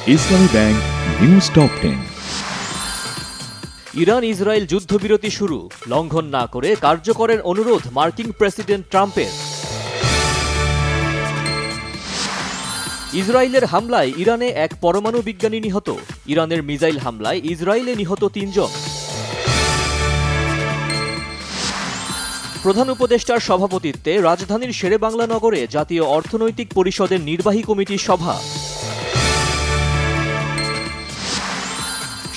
ইসলামী bank news top 10। Iran Israel যুদ্ধবিরতি শুরু, লঙ্ঘন না করে কার্যকরের অনুরোধ মার্কিন প্রেসিডেন্ট ট্রাম্পের। ইসরায়েলের হামলায় ইরানে এক পরমাণু বিজ্ঞানী নিহত, ইরানের মিসাইল হামলায় ইসরায়েলে নিহত 3 জন। প্রধান উপদেষ্টার সভাপতিত্বে রাজধানীর শেরেবাংলা নগরে জাতীয় অর্থনৈতিক পরিষদের নির্বাহী কমিটির সভা।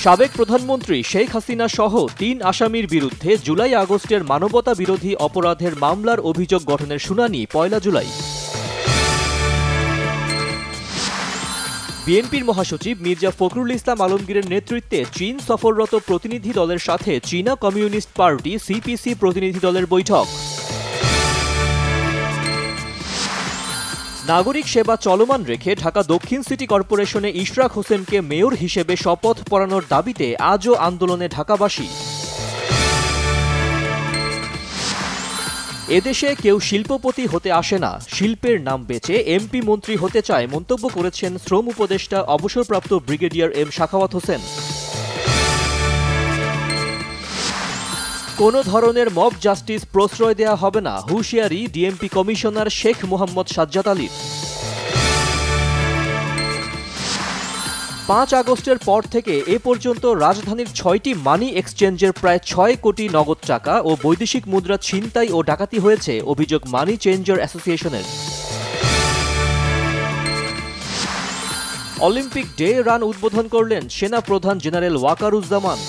সাবেক প্রধানমন্ত্রী শেখ হাসিনা সহ 3 আসামির বিরুদ্ধে জুলাই-আগস্টের মানবতা বিরোধী অপরাধের মামলার অভিযোগ গঠনের শুনানি 1 জুলাই। বিএনপির মহাসচিব মির্জা ফখরুল ইসলাম আলমগীরের নেতৃত্বে চীন সফররত প্রতিনিধি দলের সাথে চীনা কমিউনিস্ট পার্টি সিপিসি প্রতিনিধি দলের বৈঠক। নাগরিক সেবা চলমান রেখে ঢাকা দক্ষিণ সিটি কর্পোরেশনে ইশরাক হোসেনকে মেয়র হিসেবে শপথ পড়ানোর দাবিতে আজও আন্দোলনে ঢাকাবাসী। এদেশে কেউ শিল্পপতি হতে আসে না, শিল্পের নাম বেচে এমপি মন্ত্রী হতে চায় মন্তব্য করেছেন শ্রম উপদেষ্টা অবসরপ্রাপ্ত ব্রিগেডিয়ার এম সাখাওয়াত হোসেন। কোনো ধরনের মব জাস্টিস প্রশ্রয় দেয়া হবে না, হুঁশিয়ারি ডিএমপি কমিশনার শেখ মোহাম্মদ সাজ্জাদ আলীর। 5 আগস্টের পর থেকে এ পর্যন্ত রাজধানীর 6টি মানি এক্সচেঞ্জের প্রায় 6 কোটি নগদ টাকা ও বৈদেশিক মুদ্রা ছিনতাই ও ডাকাতি হয়েছে, অভিযোগ মানি চেঞ্জার অ্যাসোসিয়েশনের। অলিম্পিক ডে রান উদ্বোধন করলেন সেনা প্রধান জেনারেল ওয়াকারুজ্জামান।